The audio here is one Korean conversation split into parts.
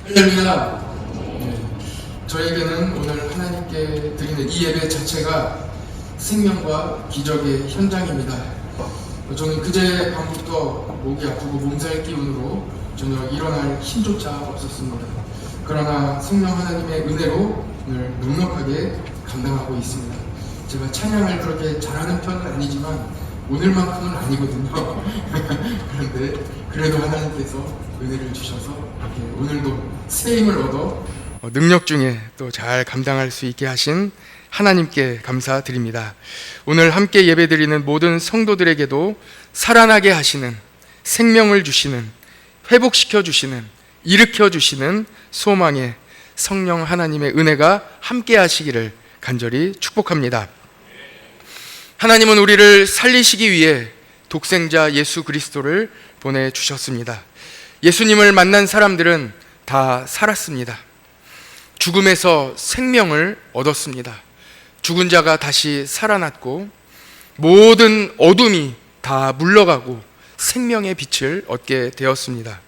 할렐루야. 저에게는 오늘 하나님께 드리는 이 예배 자체가 생명과 기적의 현장입니다. 저는 그제 밤부터 목이 아프고 몸살 기운으로 전혀 일어날 힘조차 없었습니다. 그러나 성령 하나님의 은혜로 오늘 넉넉하게 감당하고 있습니다. 제가 찬양을 그렇게 잘하는 편은 아니지만 오늘만큼은 아니거든요. 그런데 그래도 하나님께서 은혜를 주셔서 이렇게 오늘도 새 힘을 얻어 능력 중에 또 잘 감당할 수 있게 하신 하나님께 감사드립니다. 오늘 함께 예배드리는 모든 성도들에게도 살아나게 하시는, 생명을 주시는, 회복시켜 주시는, 일으켜 주시는 소망의 성령 하나님의 은혜가 함께 하시기를 간절히 축복합니다. 하나님은 우리를 살리시기 위해 독생자 예수 그리스도를 보내주셨습니다. 예수님을 만난 사람들은 다 살았습니다. 죽음에서 생명을 얻었습니다. 죽은 자가 다시 살아났고 모든 어둠이 다 물러가고 생명의 빛을 얻게 되었습니다.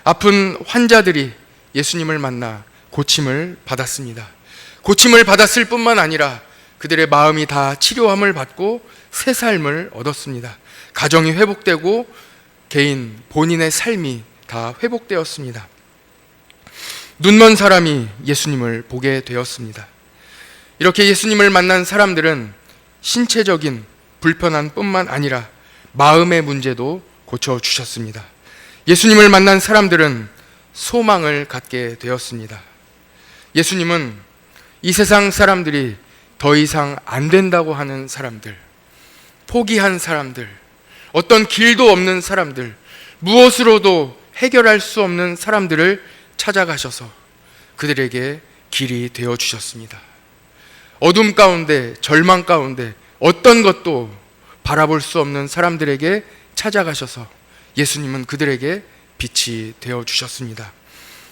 아픈 환자들이 예수님을 만나 고침을 받았습니다. 고침을 받았을 뿐만 아니라 그들의 마음이 다 치료함을 받고 새 삶을 얻었습니다. 가정이 회복되고 개인, 본인의 삶이 다 회복되었습니다. 눈먼 사람이 예수님을 보게 되었습니다. 이렇게 예수님을 만난 사람들은 신체적인 불편한 뿐만 아니라 마음의 문제도 고쳐주셨습니다. 예수님을 만난 사람들은 소망을 갖게 되었습니다. 예수님은 이 세상 사람들이 더 이상 안 된다고 하는 사람들, 포기한 사람들, 어떤 길도 없는 사람들, 무엇으로도 해결할 수 없는 사람들을 찾아가셔서 그들에게 길이 되어 주셨습니다. 어둠 가운데, 절망 가운데 어떤 것도 바라볼 수 없는 사람들에게 찾아가셔서 예수님은 그들에게 빛이 되어 주셨습니다.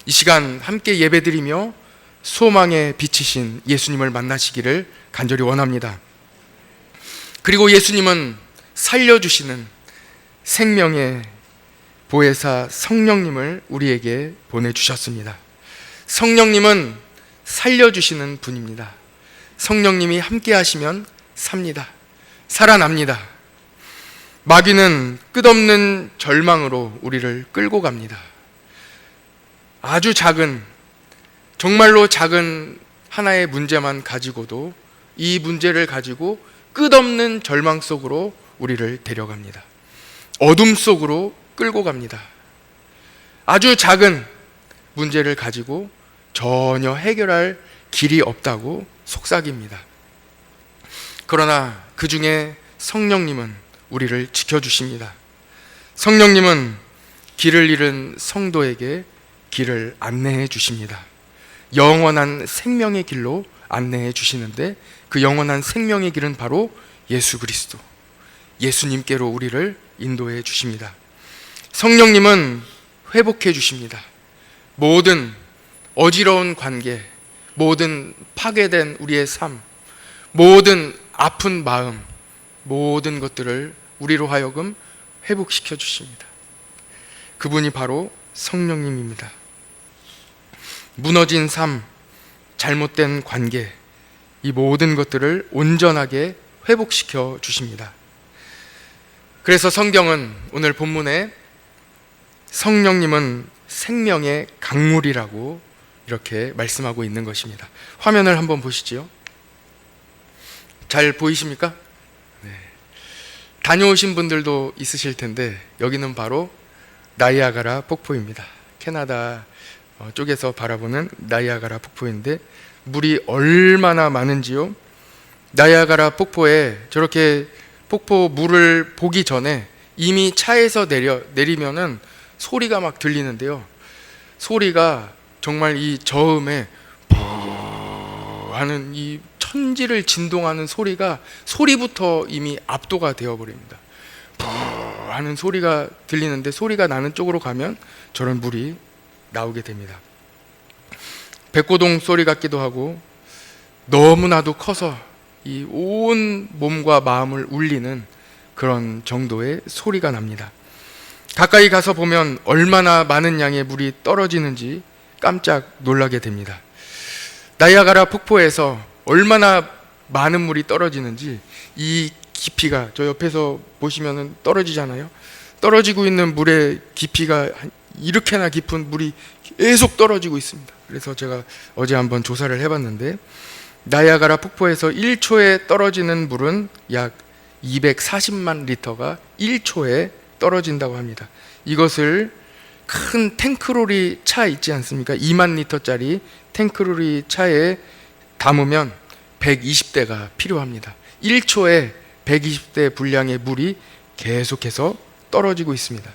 이 시간 함께 예배드리며 소망의 빛이신 예수님을 만나시기를 간절히 원합니다. 그리고 예수님은 살려주시는 생명의 보혜사 성령님을 우리에게 보내주셨습니다. 성령님은 살려주시는 분입니다. 성령님이 함께 하시면 삽니다. 살아납니다. 마귀는 끝없는 절망으로 우리를 끌고 갑니다. 아주 작은, 정말로 작은 하나의 문제만 가지고도 이 문제를 가지고 끝없는 절망 속으로 우리를 데려갑니다. 어둠 속으로 끌고 갑니다. 아주 작은 문제를 가지고 전혀 해결할 길이 없다고 속삭입니다. 그러나 그 중에 성령님은 우리를 지켜주십니다. 성령님은 길을 잃은 성도에게 길을 안내해 주십니다. 영원한 생명의 길로 안내해 주시는데 그 영원한 생명의 길은 바로 예수 그리스도, 예수님께로 우리를 인도해 주십니다. 성령님은 회복해 주십니다. 모든 어지러운 관계, 모든 파괴된 우리의 삶, 모든 아픈 마음, 모든 것들을 우리로 하여금 회복시켜 주십니다. 그분이 바로 성령님입니다. 무너진 삶, 잘못된 관계, 이 모든 것들을 온전하게 회복시켜 주십니다. 그래서 성경은 오늘 본문에 성령님은 생명의 강물이라고 이렇게 말씀하고 있는 것입니다. 화면을 한번 보시지요. 잘 보이십니까? 네. 다녀오신 분들도 있으실 텐데 여기는 바로 나이아가라 폭포입니다. 캐나다 쪽에서 바라보는 나이아가라 폭포인데 물이 얼마나 많은지요. 나이아가라 폭포에 저렇게 폭포 물을 보기 전에 이미 차에서 내리면은 소리가 막 들리는데요. 소리가 정말 이 저음에 하는 이 천지를 진동하는 소리부터 이미 압도가 되어버립니다. 하는 소리가 들리는데 소리가 나는 쪽으로 가면 저런 물이 나오게 됩니다. 백고동 소리 같기도 하고 너무나도 커서 이 온 몸과 마음을 울리는 그런 정도의 소리가 납니다. 가까이 가서 보면 얼마나 많은 양의 물이 떨어지는지 깜짝 놀라게 됩니다. 나이아가라 폭포에서 얼마나 많은 물이 떨어지는지, 이 깊이가 저 옆에서 보시면 떨어지잖아요. 떨어지고 있는 물의 깊이가 이렇게나 깊은 물이 계속 떨어지고 있습니다. 그래서 제가 어제 한번 조사를 해봤는데, 나이아가라 폭포에서 1초에 떨어지는 물은 약 240만 리터가 1초에 떨어진다고 합니다. 이것을 큰 탱크롤이 차 있지 않습니까? 2만 리터짜리 탱크롤이 차에 담으면 120대가 필요합니다. 1초에 120대 분량의 물이 계속해서 떨어지고 있습니다.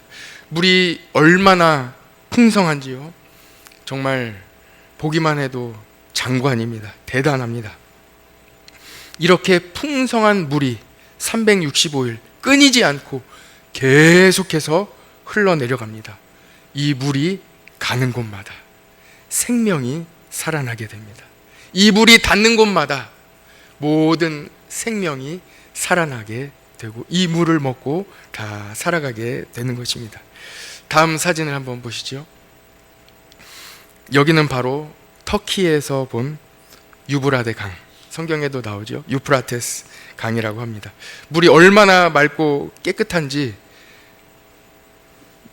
물이 얼마나 풍성한지요. 정말 보기만 해도 장관입니다. 대단합니다. 이렇게 풍성한 물이 365일 끊이지 않고 계속해서 흘러내려갑니다. 이 물이 가는 곳마다 생명이 살아나게 됩니다. 이 물이 닿는 곳마다 모든 생명이 살아나게 되고 이 물을 먹고 다 살아가게 되는 것입니다. 다음 사진을 한번 보시죠. 여기는 바로 터키에서 본 유브라데 강, 성경에도 나오죠. 유프라테스 강이라고 합니다. 물이 얼마나 맑고 깨끗한지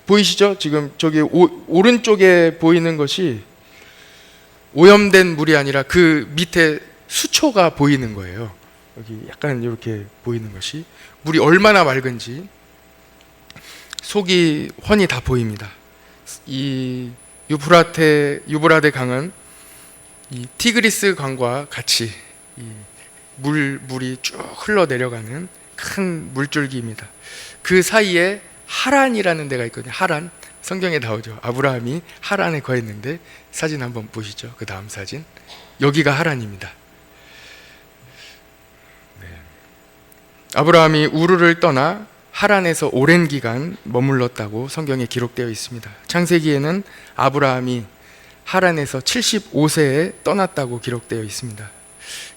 보이시죠? 지금 저기 오른쪽에 보이는 것이 오염된 물이 아니라 그 밑에 수초가 보이는 거예요. 여기 약간 이렇게 보이는 것이 물이 얼마나 맑은지 속이 훤히 다 보입니다. 이 유브라데 강은 이 티그리스 강과 같이 이 물이 쭉 흘러내려가는 큰 물줄기입니다. 그 사이에 하란이라는 데가 있거든요. 하란, 성경에 나오죠. 아브라함이 하란에 거했는데, 사진 한번 보시죠. 그 다음 사진, 여기가 하란입니다. 네. 아브라함이 우르를 떠나 하란에서 오랜 기간 머물렀다고 성경에 기록되어 있습니다. 창세기에는 아브라함이 하란에서 75세에 떠났다고 기록되어 있습니다.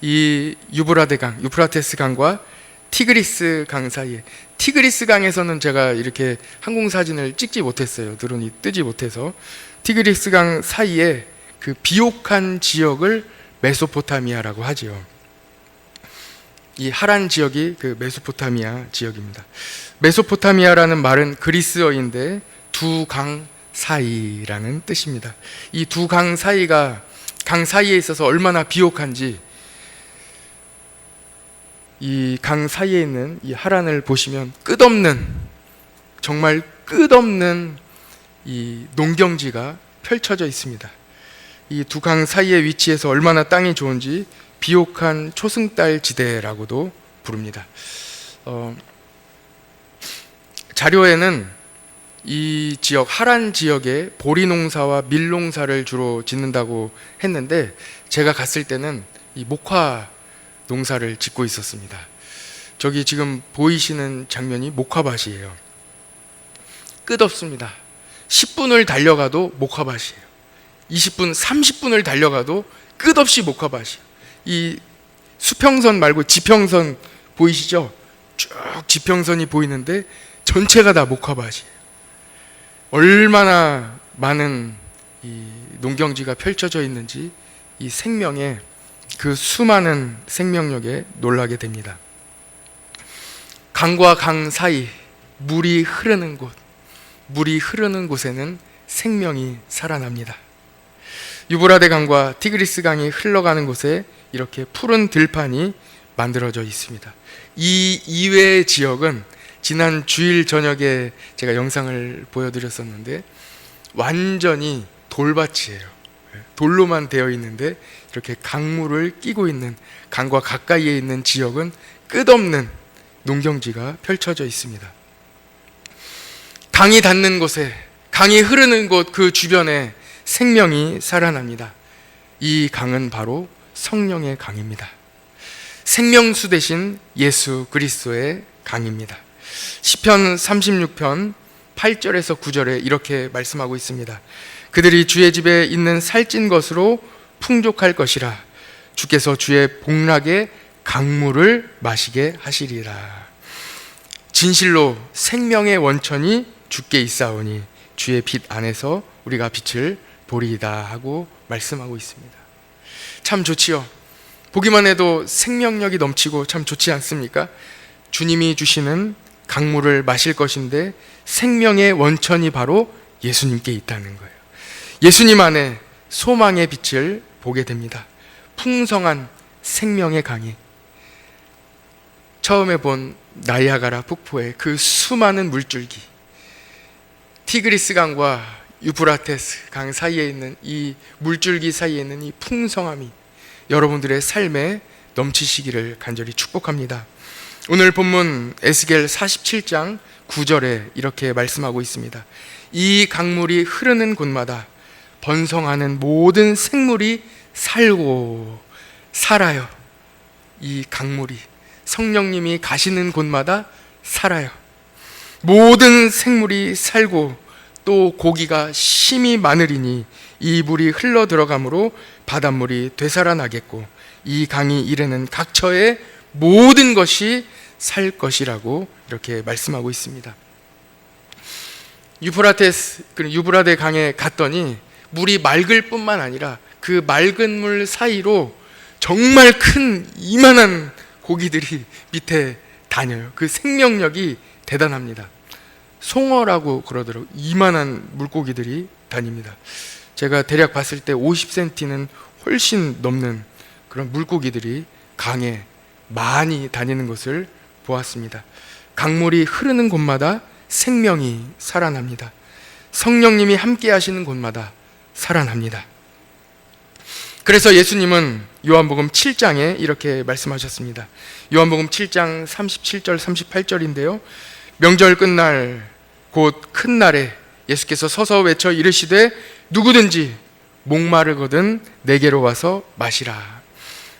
이 유브라데 강, 유프라테스 강과 티그리스 강 사이에, 티그리스 강에서는 제가 이렇게 항공 사진을 찍지 못했어요. 드론이 뜨지 못해서. 티그리스 강 사이에 그 비옥한 지역을 메소포타미아라고 하지요. 이 하란 지역이 그 메소포타미아 지역입니다. 메소포타미아라는 말은 그리스어인데 두 강 사이라는 뜻입니다. 이 두 강 사이가 강 사이에 있어서 얼마나 비옥한지, 이 강 사이에 있는 이 하란을 보시면 정말 끝없는 이 농경지가 펼쳐져 있습니다. 이 두 강 사이에 위치해서 얼마나 땅이 좋은지 비옥한 초승달 지대라고도 부릅니다. 자료에는 이 지역, 하란 지역에 보리 농사와 밀 농사를 주로 짓는다고 했는데, 제가 갔을 때는 이 목화 농사를 짓고 있었습니다. 저기 지금 보이시는 장면이 목화밭이에요. 끝없습니다. 10분을 달려가도 목화밭이에요. 20분, 30분을 달려가도 끝없이 목화밭이에요. 이 수평선 말고 지평선 보이시죠? 쭉 지평선이 보이는데 전체가 다 목화밭이에요. 얼마나 많은 이 농경지가 펼쳐져 있는지 이 생명의 그 수많은 생명력에 놀라게 됩니다. 강과 강 사이 물이 흐르는 곳에는 생명이 살아납니다. 유브라데 강과 티그리스 강이 흘러가는 곳에 이렇게 푸른 들판이 만들어져 있습니다. 이 이외의 지역은 지난 주일 저녁에 제가 영상을 보여드렸었는데 완전히 돌밭이에요. 돌로만 되어 있는데 이렇게 강물을 끼고 있는, 강과 가까이에 있는 지역은 끝없는 농경지가 펼쳐져 있습니다. 강이 닿는 곳에, 강이 흐르는 곳 그 주변에 생명이 살아납니다. 이 강은 바로 성령의 강입니다. 생명수 대신 예수 그리스도의 강입니다. 시편 36편 8절에서 9절에 이렇게 말씀하고 있습니다. 그들이 주의 집에 있는 살찐 것으로 풍족할 것이라. 주께서 주의 복락의 강물을 마시게 하시리라. 진실로 생명의 원천이 주께 있사오니 주의 빛 안에서 우리가 빛을 보리이다 하고 말씀하고 있습니다. 참 좋지요. 보기만 해도 생명력이 넘치고 참 좋지 않습니까? 주님이 주시는 강물을 마실 것인데 생명의 원천이 바로 예수님께 있다는 거예요. 예수님 안에 소망의 빛을 보게 됩니다. 풍성한 생명의 강이, 처음에 본 나이아가라 폭포의 그 수많은 물줄기, 티그리스 강과 유프라테스 강 사이에 있는 이 물줄기 사이에 있는 이 풍성함이 여러분들의 삶에 넘치시기를 간절히 축복합니다. 오늘 본문 에스겔 47장 9절에 이렇게 말씀하고 있습니다. 이 강물이 흐르는 곳마다 번성하는 모든 생물이 살고 살아요. 이 강물이 성령님이 가시는 곳마다 살아요. 모든 생물이 살고 또 고기가 심이 많으리니 이 물이 흘러 들어가므로 바닷물이 되살아나겠고 이 강이 이르는 각처의 모든 것이 살 것이라고 이렇게 말씀하고 있습니다. 유브라데 강에 갔더니 물이 맑을 뿐만 아니라 그 맑은 물 사이로 정말 큰 이만한 고기들이 밑에 다녀요. 그 생명력이 대단합니다. 송어라고 그러더라고요. 이만한 물고기들이 다닙니다. 제가 대략 봤을 때 50cm는 훨씬 넘는 그런 물고기들이 강에 많이 다니는 것을 보았습니다. 강물이 흐르는 곳마다 생명이 살아납니다. 성령님이 함께 하시는 곳마다 살아납니다. 그래서 예수님은 요한복음 7장에 이렇게 말씀하셨습니다. 요한복음 7장 37절 38절인데요. 명절 끝날 곧 큰 날에 예수께서 서서 외쳐 이르시되 누구든지 목마르거든 내게로 와서 마시라.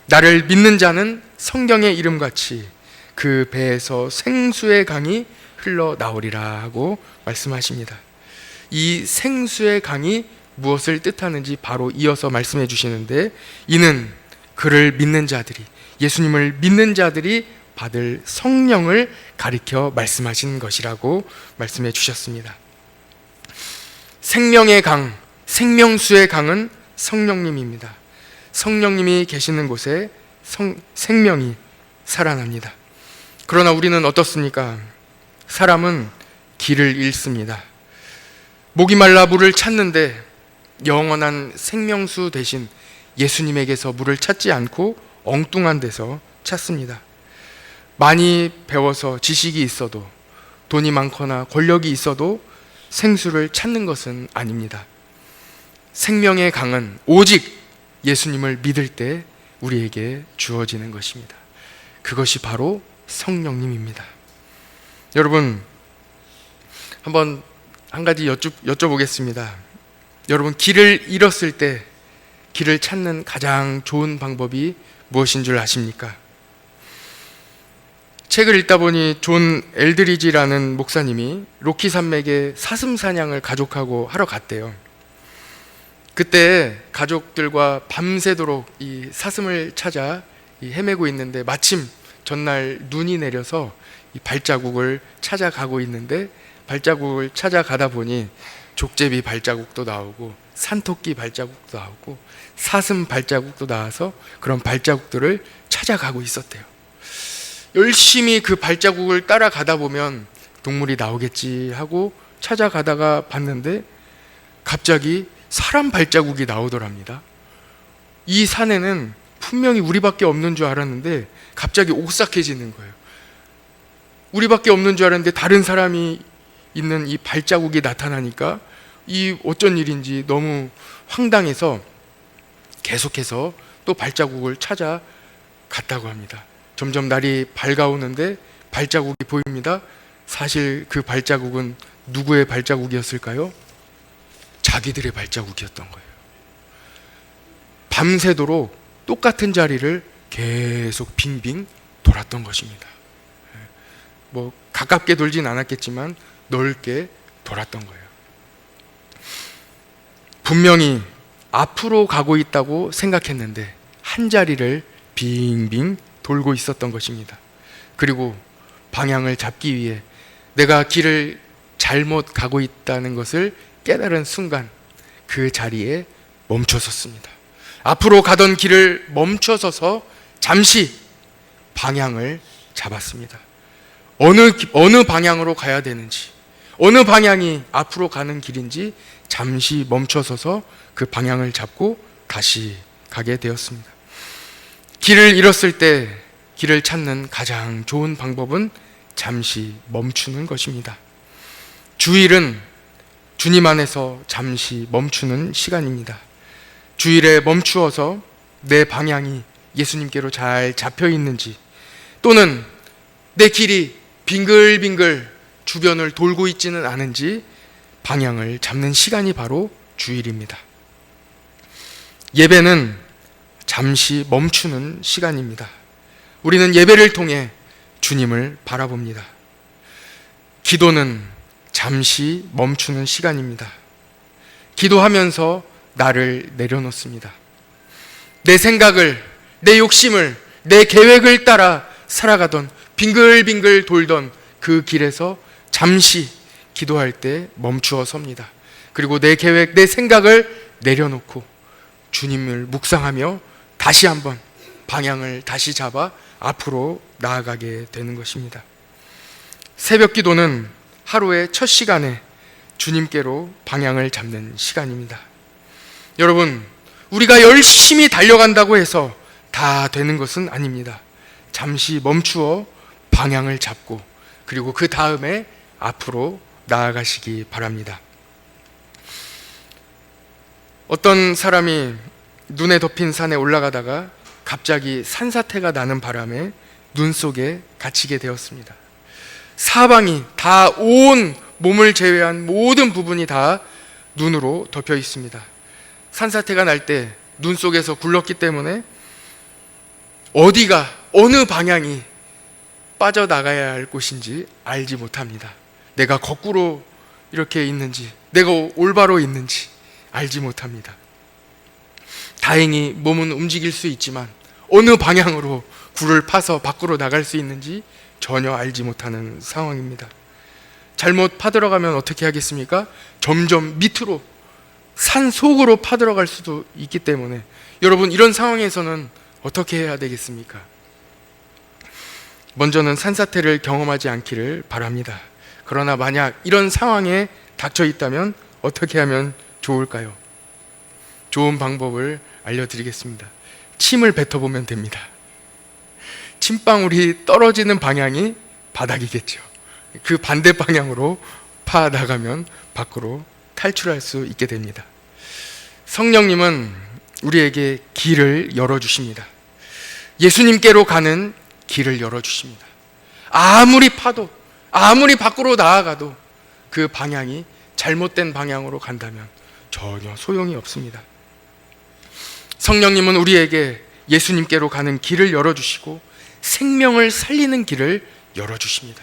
나를 믿는 자는 성경의 이름같이 그 배에서 생수의 강이 흘러나오리라 하고 말씀하십니다. 이 생수의 강이 무엇을 뜻하는지 바로 이어서 말씀해 주시는데, 이는 그를 믿는 자들이, 예수님을 믿는 자들이 받을 성령을 가리켜 말씀하신 것이라고 말씀해 주셨습니다. 생명의 강, 생명수의 강은 성령님입니다. 성령님이 계시는 곳에 생명이 살아납니다. 그러나 우리는 어떻습니까? 사람은 길을 잃습니다. 목이 말라 물을 찾는데 영원한 생명수 대신 예수님에게서 물을 찾지 않고 엉뚱한 데서 찾습니다. 많이 배워서 지식이 있어도, 돈이 많거나 권력이 있어도 생수를 찾는 것은 아닙니다. 생명의 강은 오직 예수님을 믿을 때 우리에게 주어지는 것입니다. 그것이 바로 성령님입니다. 여러분, 한번 한 가지 여쭤보겠습니다. 여러분, 길을 잃었을 때 길을 찾는 가장 좋은 방법이 무엇인 줄 아십니까? 책을 읽다 보니 존 엘드리지라는 목사님이 로키 산맥에 사슴 사냥을 가족하고 하러 갔대요. 그때 가족들과 밤새도록 이 사슴을 찾아 헤매고 있는데 마침 전날 눈이 내려서 이 발자국을 찾아가고 있는데, 발자국을 찾아가다 보니 족제비 발자국도 나오고 산토끼 발자국도 나오고 사슴 발자국도 나와서 그런 발자국들을 찾아가고 있었대요. 열심히 그 발자국을 따라가다 보면 동물이 나오겠지 하고 찾아가다가 봤는데 갑자기 사람 발자국이 나오더랍니다. 이 산에는 분명히 우리밖에 없는 줄 알았는데 갑자기 오싹해지는 거예요. 우리밖에 없는 줄 알았는데 다른 사람이 있는 이 발자국이 나타나니까 이 어쩐 일인지 너무 황당해서 계속해서 또 발자국을 찾아갔다고 합니다. 점점 날이 밝아오는데 발자국이 보입니다. 사실 그 발자국은 누구의 발자국이었을까요? 자기들의 발자국이었던 거예요. 밤새도록 똑같은 자리를 계속 빙빙 돌았던 것입니다. 뭐 가깝게 돌진 않았겠지만 넓게 돌았던 거예요. 분명히 앞으로 가고 있다고 생각했는데 한 자리를 빙빙 돌고 있었던 것입니다. 그리고 방향을 잡기 위해 내가 길을 잘못 가고 있다는 것을 깨달은 순간 그 자리에 멈춰섰습니다. 앞으로 가던 길을 멈춰서서 잠시 방향을 잡았습니다. 어느 방향으로 가야 되는지, 어느 방향이 앞으로 가는 길인지 잠시 멈춰서서 그 방향을 잡고 다시 가게 되었습니다. 길을 잃었을 때 길을 찾는 가장 좋은 방법은 잠시 멈추는 것입니다. 주일은 주님 안에서 잠시 멈추는 시간입니다. 주일에 멈추어서 내 방향이 예수님께로 잘 잡혀 있는지, 또는 내 길이 빙글빙글 주변을 돌고 있지는 않은지 방향을 잡는 시간이 바로 주일입니다. 예배는 잠시 멈추는 시간입니다. 우리는 예배를 통해 주님을 바라봅니다. 기도는 잠시 멈추는 시간입니다. 기도하면서 나를 내려놓습니다. 내 생각을, 내 욕심을, 내 계획을 따라 살아가던, 빙글빙글 돌던 그 길에서 잠시 기도할 때 멈추어 섭니다. 그리고 내 계획, 내 생각을 내려놓고 주님을 묵상하며 다시 한번 방향을 다시 잡아 앞으로 나아가게 되는 것입니다. 새벽 기도는 하루의 첫 시간에 주님께로 방향을 잡는 시간입니다. 여러분, 우리가 열심히 달려간다고 해서 다 되는 것은 아닙니다. 잠시 멈추어 방향을 잡고 그리고 그 다음에 앞으로 나아가시기 바랍니다. 어떤 사람이 눈에 덮인 산에 올라가다가 갑자기 산사태가 나는 바람에 눈 속에 갇히게 되었습니다. 사방이 다, 온 몸을 제외한 모든 부분이 다 눈으로 덮여 있습니다. 산사태가 날 때 눈 속에서 굴렀기 때문에 어디가, 어느 방향이 빠져나가야 할 곳인지 알지 못합니다. 내가 거꾸로 이렇게 있는지, 내가 올바로 있는지 알지 못합니다. 다행히 몸은 움직일 수 있지만 어느 방향으로 굴을 파서 밖으로 나갈 수 있는지 전혀 알지 못하는 상황입니다. 잘못 파들어가면 어떻게 하겠습니까? 점점 밑으로, 산 속으로 파들어갈 수도 있기 때문에 여러분, 이런 상황에서는 어떻게 해야 되겠습니까? 먼저는 산사태를 경험하지 않기를 바랍니다. 그러나 만약 이런 상황에 닥쳐 있다면 어떻게 하면 좋을까요? 좋은 방법을 알려드리겠습니다. 침을 뱉어보면 됩니다. 침방울이 떨어지는 방향이 바닥이겠죠. 그 반대 방향으로 파 나가면 밖으로 탈출할 수 있게 됩니다. 성령님은 우리에게 길을 열어주십니다. 예수님께로 가는 길을 열어주십니다. 아무리 파도, 아무리 밖으로 나아가도 그 방향이 잘못된 방향으로 간다면 전혀 소용이 없습니다. 성령님은 우리에게 예수님께로 가는 길을 열어주시고 생명을 살리는 길을 열어주십니다.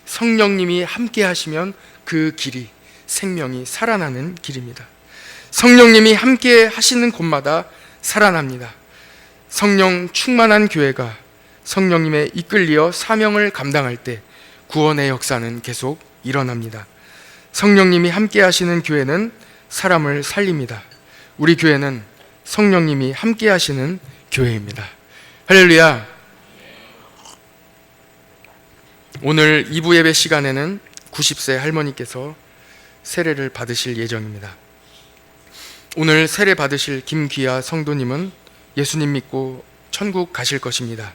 성령님이 함께 하시면 그 길이 생명이 살아나는 길입니다. 성령님이 함께 하시는 곳마다 살아납니다. 성령 충만한 교회가 성령님의 이끌리어 사명을 감당할 때 구원의 역사는 계속 일어납니다. 성령님이 함께 하시는 교회는 사람을 살립니다. 우리 교회는 성령님이 함께 하시는 교회입니다. 할렐루야. 오늘 2부 예배 시간에는 90세 할머니께서 세례를 받으실 예정입니다. 오늘 세례 받으실 김귀하 성도님은 예수님 믿고 천국 가실 것입니다.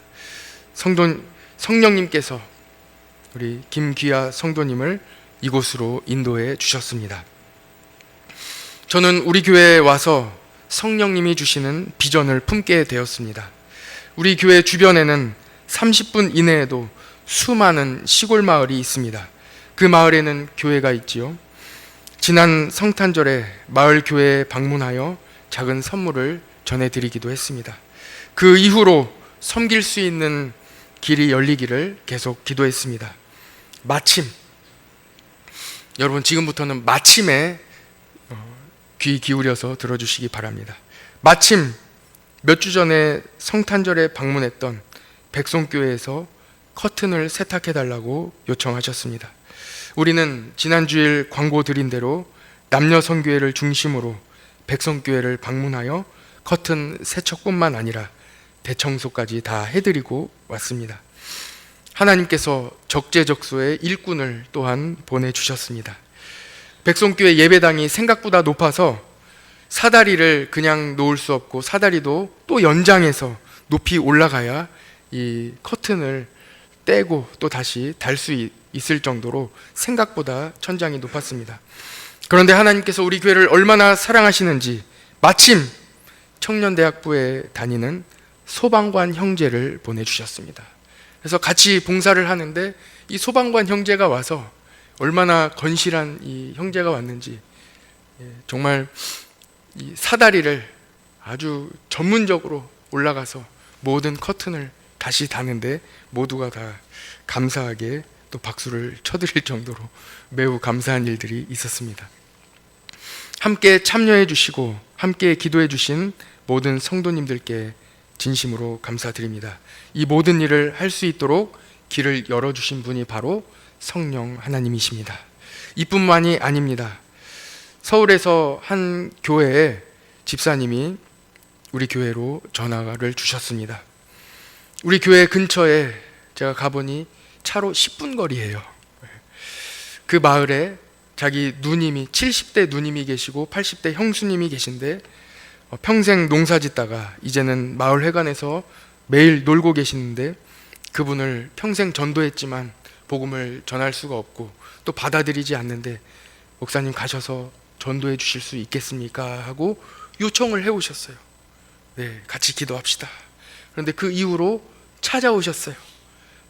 성령님께서 우리 김귀하 성도님을 이곳으로 인도해 주셨습니다. 저는 우리 교회에 와서 성령님이 주시는 비전을 품게 되었습니다. 우리 교회 주변에는 30분 이내에도 수많은 시골 마을이 있습니다. 그 마을에는 교회가 있지요. 지난 성탄절에 마을 교회에 방문하여 작은 선물을 전해드리기도 했습니다. 그 이후로 섬길 수 있는 길이 열리기를 계속 기도했습니다. 마침, 여러분 지금부터는 마침에 귀 기울여서 들어주시기 바랍니다. 마침 몇 주 전에 성탄절에 방문했던 백송교회에서 커튼을 세탁해달라고 요청하셨습니다. 우리는 지난주일 광고 드린 대로 남녀 성교회를 중심으로 백성교회를 방문하여 커튼 세척뿐만 아니라 대청소까지 다 해드리고 왔습니다. 하나님께서 적재적소에 일꾼을 또한 보내주셨습니다. 백성교회 예배당이 생각보다 높아서 사다리를 그냥 놓을 수 없고 사다리도 또 연장해서 높이 올라가야 이 커튼을 떼고 또 다시 달 수 있을 정도로 생각보다 천장이 높았습니다. 그런데 하나님께서 우리 교회를 얼마나 사랑하시는지 마침 청년대학부에 다니는 소방관 형제를 보내주셨습니다. 그래서 같이 봉사를 하는데 이 소방관 형제가 와서 얼마나 건실한 이 형제가 왔는지 정말 이 사다리를 아주 전문적으로 올라가서 모든 커튼을 다시 다는데 모두가 다 감사하게 또 박수를 쳐드릴 정도로 매우 감사한 일들이 있었습니다. 함께 참여해 주시고 함께 기도해 주신 모든 성도님들께 진심으로 감사드립니다. 이 모든 일을 할 수 있도록 길을 열어주신 분이 바로 성령 하나님이십니다. 이뿐만이 아닙니다. 서울에서 한 교회에 집사님이 우리 교회로 전화를 주셨습니다. 우리 교회 근처에 제가 가보니 차로 10분 거리예요. 그 마을에 자기 누님이 70대 누님이 계시고 80대 형수님이 계신데 평생 농사 짓다가 이제는 마을 회관에서 매일 놀고 계시는데 그분을 평생 전도했지만 복음을 전할 수가 없고 또 받아들이지 않는데 목사님 가셔서 전도해 주실 수 있겠습니까? 하고 요청을 해 오셨어요. 네, 같이 기도합시다. 그런데 그 이후로 찾아오셨어요.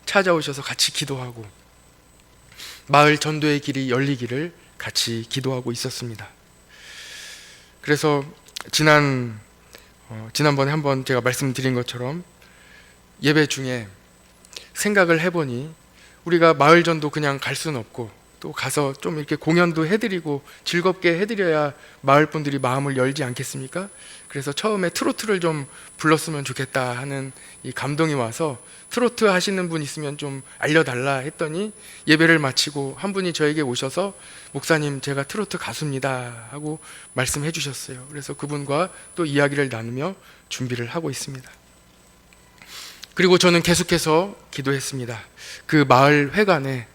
찾아오셔서 같이 기도하고 마을 전도의 길이 열리기를 같이 기도하고 있었습니다. 그래서 지난번에 한번 제가 말씀드린 것처럼 예배 중에 생각을 해보니 우리가 마을 전도 그냥 갈 수는 없고 또 가서 좀 이렇게 공연도 해드리고 즐겁게 해드려야 마을 분들이 마음을 열지 않겠습니까? 그래서 처음에 트로트를 좀 불렀으면 좋겠다 하는 이 감동이 와서 트로트 하시는 분 있으면 좀 알려달라 했더니 예배를 마치고 한 분이 저에게 오셔서 목사님 제가 트로트 가수입니다 하고 말씀해 주셨어요. 그래서 그분과 또 이야기를 나누며 준비를 하고 있습니다. 그리고 저는 계속해서 기도했습니다. 그 마을 회관에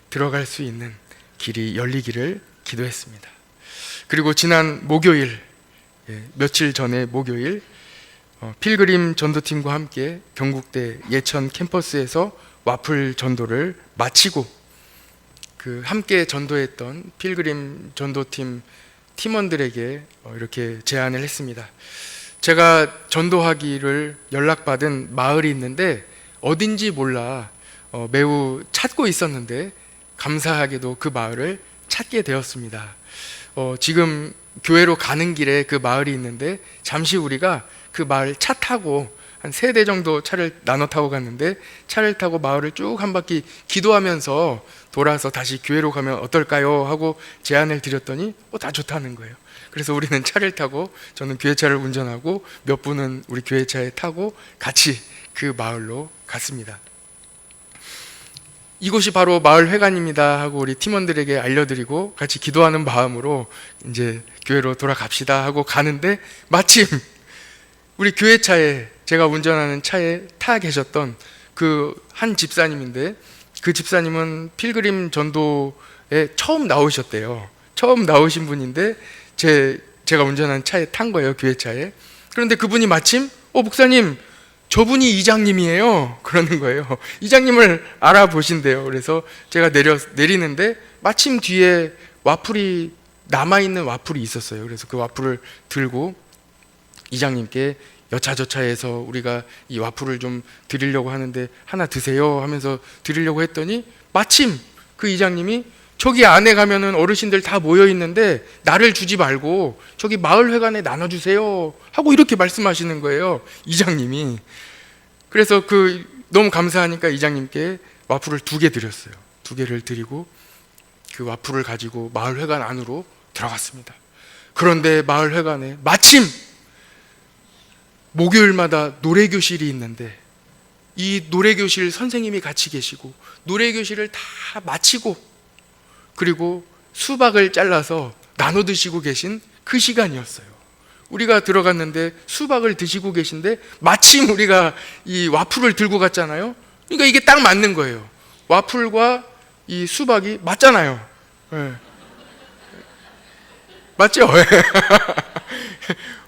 들어갈 수 있는 길이 열리기를 기도했습니다. 그리고 지난 목요일, 며칠 전에 목요일 필그림 전도팀과 함께 경국대 예천 캠퍼스에서 와플 전도를 마치고 그 함께 전도했던 필그림 전도팀 팀원들에게 이렇게 제안을 했습니다. 제가 전도하기를 연락받은 마을이 있는데 어딘지 몰라 매우 찾고 있었는데 감사하게도 그 마을을 찾게 되었습니다. 지금 교회로 가는 길에 그 마을이 있는데 잠시 우리가 그 마을 차 타고 한 3대 정도 차를 나눠 타고 갔는데 차를 타고 마을을 쭉 한 바퀴 기도하면서 돌아서 다시 교회로 가면 어떨까요? 하고 제안을 드렸더니 다 좋다는 거예요. 그래서 우리는 차를 타고 저는 교회차를 운전하고 몇 분은 우리 교회차에 타고 같이 그 마을로 갔습니다. 이곳이 바로 마을 회관입니다 하고 우리 팀원들에게 알려드리고 같이 기도하는 마음으로 이제 교회로 돌아갑시다 하고 가는데 마침 우리 교회차에 제가 운전하는 차에 타 계셨던 그 한 집사님인데 그 집사님은 필그림 전도에 처음 나오셨대요. 처음 나오신 분인데 제가 운전하는 차에 탄 거예요. 교회차에. 그런데 그분이 마침 목사님 저분이 이장님이에요 그러는 거예요. 이장님을 알아보신대요. 그래서 제가 내리는데 마침 뒤에 와플이 남아있는 와플이 있었어요. 그래서 그 와플을 들고 이장님께 여차저차해서 우리가 이 와플을 좀 드리려고 하는데 하나 드세요 하면서 드리려고 했더니 마침 그 이장님이 저기 안에 가면은 어르신들 다 모여 있는데 나를 주지 말고 저기 마을 회관에 나눠주세요 하고 이렇게 말씀하시는 거예요. 이장님이. 그래서 너무 감사하니까 이장님께 와플을 2개 드렸어요. 2개를 드리고 그 와플을 가지고 마을 회관 안으로 들어갔습니다. 그런데 마을 회관에 마침 목요일마다 노래교실이 있는데 이 노래교실 선생님이 같이 계시고 노래교실을 다 마치고 그리고 수박을 잘라서 나눠 드시고 계신 그 시간이었어요. 우리가 들어갔는데 수박을 드시고 계신데 마침 우리가 이 와플을 들고 갔잖아요. 그러니까 이게 딱 맞는 거예요. 와플과 이 수박이 맞잖아요. 네. 맞죠?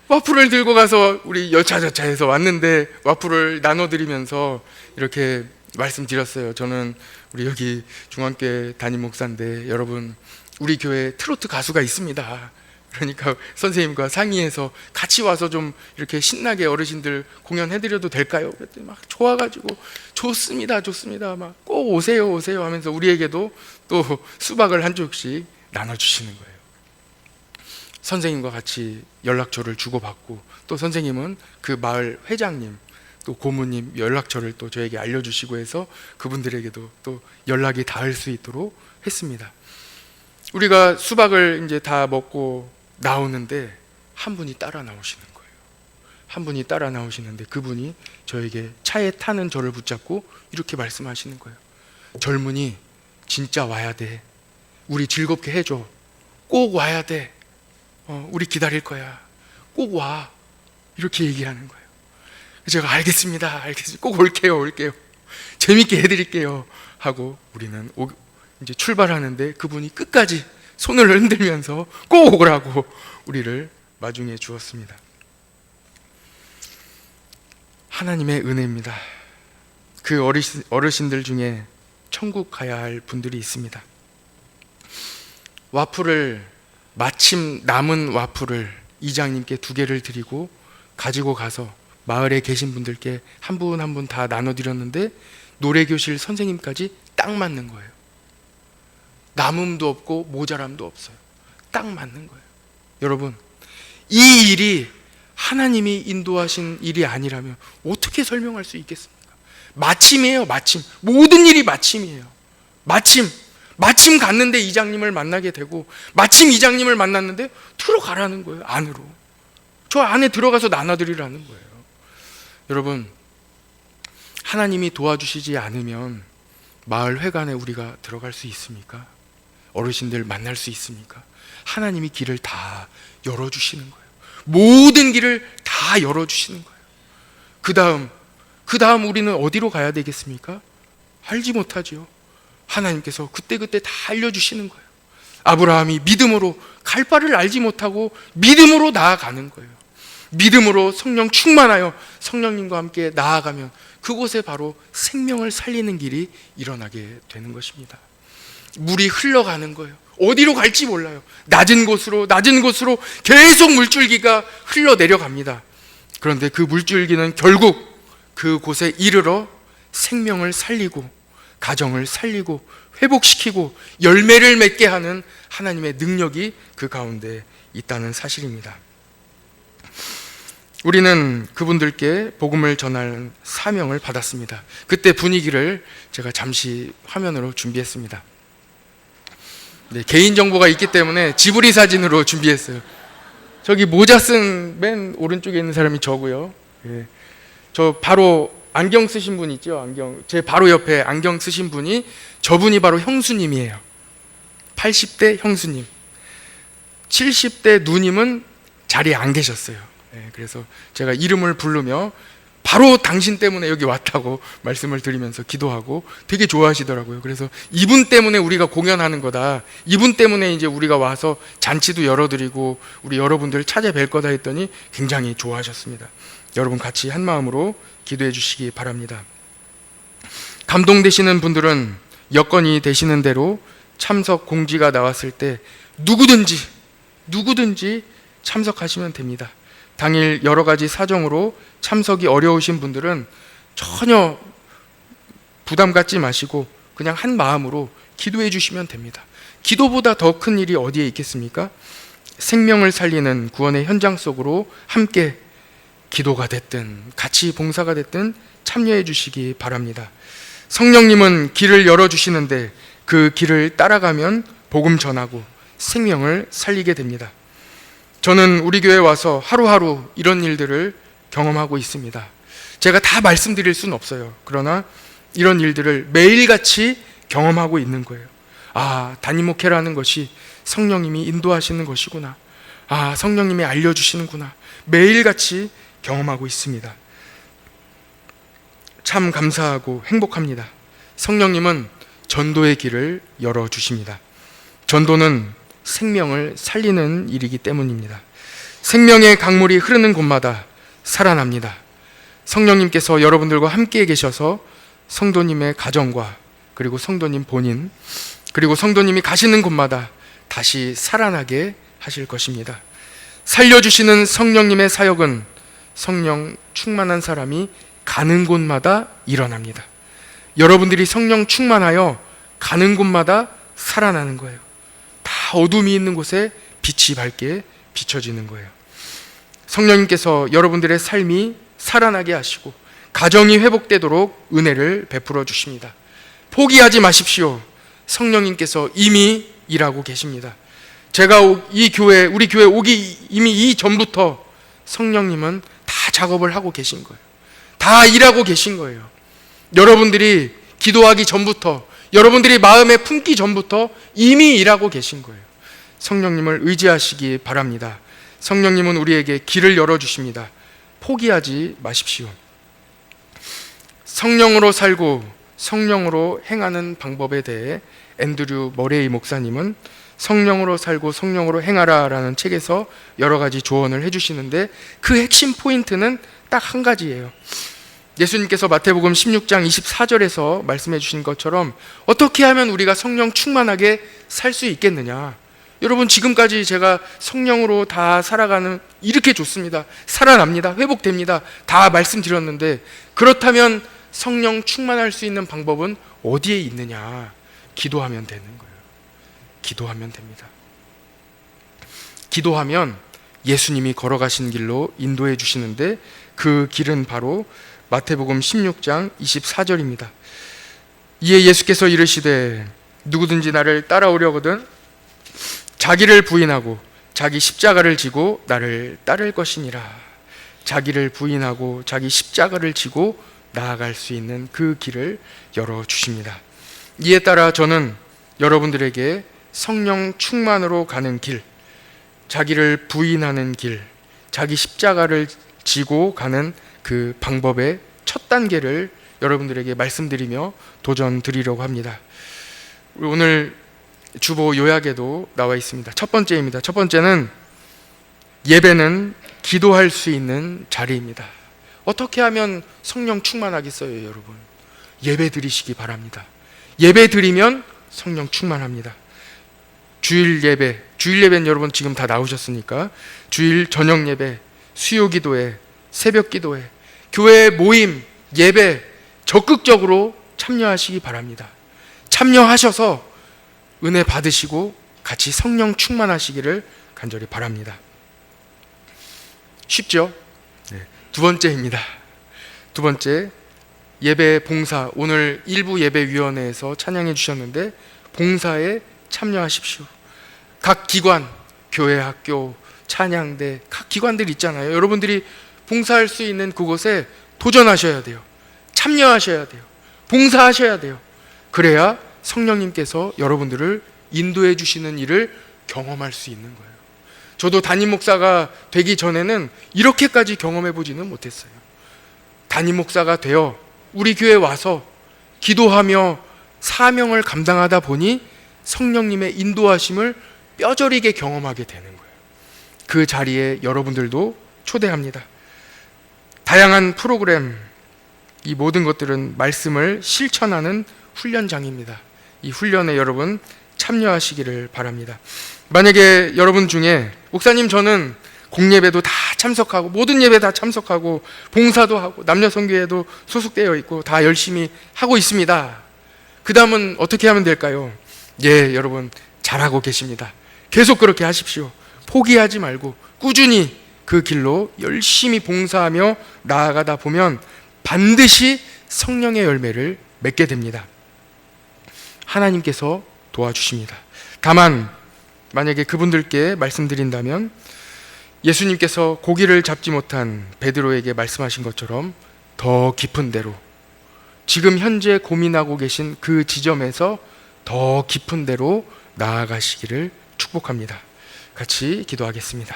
와플을 들고 가서 우리 여차저차해서 왔는데 와플을 나눠드리면서 이렇게 말씀드렸어요. 저는 우리 여기 중앙교회 담임 목사인데 여러분, 우리 교회에 트로트 가수가 있습니다. 그러니까 선생님과 상의해서 같이 와서 좀 이렇게 신나게 어르신들 공연해드려도 될까요? 그랬더니 막 좋아가지고 좋습니다, 좋습니다, 막 꼭 오세요, 오세요 하면서 우리에게도 또 수박을 한 쪽씩 나눠주시는 거예요. 선생님과 같이 연락처를 주고받고, 또 선생님은 그 마을 회장님, 또 고모님 연락처를 또 저에게 알려주시고 해서 그분들에게도 또 연락이 닿을 수 있도록 했습니다. 우리가 수박을 이제 다 먹고 나오는데 한 분이 따라 나오시는 거예요. 한 분이 따라 나오시는데 그분이 저에게 차에 타는 저를 붙잡고 이렇게 말씀하시는 거예요. 젊은이, 진짜 와야 돼. 우리 즐겁게 해줘. 꼭 와야 돼. 우리 기다릴 거야. 꼭 와. 이렇게 얘기하는 거예요. 제가 알겠습니다, 알겠습니다. 꼭 올게요. 재밌게 해드릴게요 하고 우리는 이제 출발하는데 그분이 끝까지 손을 흔들면서 꼭 오라고 우리를 마중해 주었습니다. 하나님의 은혜입니다. 그 어르신들 중에 천국 가야 할 분들이 있습니다. 와플을, 마침 남은 와플을 이장님께 2개를 드리고 가지고 가서 마을에 계신 분들께 한 분 한 분 다 나눠드렸는데 노래교실 선생님까지 딱 맞는 거예요. 남음도 없고 모자람도 없어요. 딱 맞는 거예요. 여러분, 이 일이 하나님이 인도하신 일이 아니라면 어떻게 설명할 수 있겠습니까? 마침이에요, 마침. 모든 일이 마침이에요. 마침 갔는데 이장님을 만나게 되고, 마침 이장님을 만났는데 들어가라는 거예요, 안으로. 저 안에 들어가서 나눠드리라는 거예요. 여러분, 하나님이 도와주시지 않으면 마을 회관에 우리가 들어갈 수 있습니까? 어르신들 만날 수 있습니까? 하나님이 길을 다 열어주시는 거예요. 모든 길을 다 열어주시는 거예요. 그 다음 우리는 어디로 가야 되겠습니까? 알지 못하지요. 하나님께서 그때그때 다 알려주시는 거예요. 아브라함이 믿음으로 갈 바를 알지 못하고 믿음으로 나아가는 거예요. 믿음으로 성령 충만하여 성령님과 함께 나아가면 그곳에 바로 생명을 살리는 길이 일어나게 되는 것입니다. 물이 흘러가는 거예요. 어디로 갈지 몰라요. 낮은 곳으로 계속 물줄기가 흘러내려갑니다. 그런데 그 물줄기는 결국 그곳에 이르러 생명을 살리고 가정을 살리고 회복시키고 열매를 맺게 하는 하나님의 능력이 그 가운데 있다는 사실입니다. 우리는 그분들께 복음을 전할 사명을 받았습니다. 그때 분위기를 제가 잠시 화면으로 준비했습니다. 네, 개인정보가 있기 때문에 지브리 사진으로 준비했어요. 저기 모자 쓴 맨 오른쪽에 있는 사람이 저고요. 예, 저 바로 안경 쓰신 분 있죠? 제 바로 옆에 안경 쓰신 분이, 저분이 바로 형수님이에요. 80대 형수님. 70대 누님은 자리에 안 계셨어요. 그래서 제가 이름을 부르며 바로 당신 때문에 여기 왔다고 말씀을 드리면서 기도하고 되게 좋아하시더라고요. 그래서 이분 때문에 우리가 공연하는 거다, 이분 때문에 이제 우리가 와서 잔치도 열어드리고 우리 여러분들 찾아뵐 거다 했더니 굉장히 좋아하셨습니다. 여러분 같이 한 마음으로 기도해 주시기 바랍니다. 감동되시는 분들은 여건이 되시는 대로 참석 공지가 나왔을 때 누구든지 참석하시면 됩니다. 당일 여러 가지 사정으로 참석이 어려우신 분들은 전혀 부담 갖지 마시고 그냥 한 마음으로 기도해 주시면 됩니다. 기도보다 더 큰 일이 어디에 있겠습니까? 생명을 살리는 구원의 현장 속으로 함께 기도가 됐든 같이 봉사가 됐든 참여해 주시기 바랍니다. 성령님은 길을 열어주시는데 그 길을 따라가면 복음 전하고 생명을 살리게 됩니다. 저는 우리 교회에 와서 하루하루 이런 일들을 경험하고 있습니다. 제가 다 말씀드릴 수는 없어요. 그러나 이런 일들을 매일같이 경험하고 있는 거예요. 담임 목회라는 것이 성령님이 인도하시는 것이구나. 아, 성령님이 알려주시는구나. 매일같이 경험하고 있습니다. 참 감사하고 행복합니다. 성령님은 전도의 길을 열어주십니다. 전도는 생명을 살리는 일이기 때문입니다. 생명의 강물이 흐르는 곳마다 살아납니다. 성령님께서 여러분들과 함께 계셔서 성도님의 가정과 그리고 성도님 본인 그리고 성도님이 가시는 곳마다 다시 살아나게 하실 것입니다. 살려주시는 성령님의 사역은 성령 충만한 사람이 가는 곳마다 일어납니다. 여러분들이 성령 충만하여 가는 곳마다 살아나는 거예요. 다 어둠이 있는 곳에 빛이 밝게 비춰지는 거예요. 성령님께서 여러분들의 삶이 살아나게 하시고 가정이 회복되도록 은혜를 베풀어 주십니다. 포기하지 마십시오. 성령님께서 이미 일하고 계십니다. 제가 이 교회, 우리 교회 오기 이미 이전부터 성령님은 다 작업을 하고 계신 거예요. 다 일하고 계신 거예요. 여러분들이 기도하기 전부터, 여러분들이 마음에 품기 전부터 이미 일하고 계신 거예요. 성령님을 의지하시기 바랍니다. 성령님은 우리에게 길을 열어주십니다. 포기하지 마십시오. 성령으로 살고 성령으로 행하는 방법에 대해 앤드류 머레이 목사님은 성령으로 살고 성령으로 행하라 라는 책에서 여러 가지 조언을 해주시는데 그 핵심 포인트는 딱 한 가지예요. 예수님께서 마태복음 16장 24절에서 말씀해 주신 것처럼 어떻게 하면 우리가 성령 충만하게 살 수 있겠느냐. 여러분, 지금까지 제가 성령으로 다 살아가는, 이렇게 좋습니다. 살아납니다. 회복됩니다. 다 말씀드렸는데, 그렇다면 성령 충만할 수 있는 방법은 어디에 있느냐? 기도하면 되는 거예요. 기도하면 됩니다. 기도하면 예수님이 걸어가신 길로 인도해 주시는데 그 길은 바로 마태복음 16장 24절입니다. 이에 예수께서 이르시되 누구든지 나를 따라오려거든 자기를 부인하고 자기 십자가를 지고 나를 따를 것이니라. 자기를 부인하고 자기 십자가를 지고 나아갈 수 있는 그 길을 열어주십니다. 이에 따라 저는 여러분들에게 성령 충만으로 가는 길, 자기를 부인하는 길, 자기 십자가를 지고 가는 그 방법의 첫 단계를 여러분들에게 말씀드리며 도전 드리려고 합니다. 오늘 주보 요약에도 나와 있습니다. 첫 번째입니다. 첫 번째는 예배는 기도할 수 있는 자리입니다. 어떻게 하면 성령 충만하겠어요, 여러분? 예배 드리시기 바랍니다. 예배 드리면 성령 충만합니다. 주일 예배는 여러분 지금 다 나오셨으니까 주일 저녁 예배, 수요 기도회, 새벽 기도회, 교회 모임, 예배 적극적으로 참여하시기 바랍니다. 참여하셔서 은혜 받으시고 같이 성령 충만하시기를 간절히 바랍니다. 쉽죠? 네. 두 번째입니다. 두 번째, 예배 봉사. 오늘 일부 예배위원회에서 찬양해 주셨는데 봉사에 참여하십시오. 각 기관, 교회, 학교, 찬양대, 각 기관들 있잖아요. 여러분들이 봉사할 수 있는 그곳에 도전하셔야 돼요. 참여하셔야 돼요. 봉사하셔야 돼요. 그래야 성령님께서 여러분들을 인도해 주시는 일을 경험할 수 있는 거예요. 저도 담임 목사가 되기 전에는 이렇게까지 경험해 보지는 못했어요. 담임 목사가 되어 우리 교회에 와서 기도하며 사명을 감당하다 보니 성령님의 인도하심을 뼈저리게 경험하게 되는 거예요. 그 자리에 여러분들도 초대합니다. 다양한 프로그램, 이 모든 것들은 말씀을 실천하는 훈련장입니다. 이 훈련에 여러분 참여하시기를 바랍니다. 만약에 여러분 중에 목사님 저는 공예배도 다 참석하고 모든 예배 다 참석하고 봉사도 하고 남녀성교회도 소속되어 있고 다 열심히 하고 있습니다. 그 다음은 어떻게 하면 될까요? 예, 여러분 잘하고 계십니다. 계속 그렇게 하십시오. 포기하지 말고 꾸준히 그 길로 열심히 봉사하며 나아가다 보면 반드시 성령의 열매를 맺게 됩니다. 하나님께서 도와주십니다. 다만 만약에 그분들께 말씀드린다면 예수님께서 고기를 잡지 못한 베드로에게 말씀하신 것처럼 더 깊은 데로, 지금 현재 고민하고 계신 그 지점에서 더 깊은 데로 나아가시기를 축복합니다. 같이 기도하겠습니다.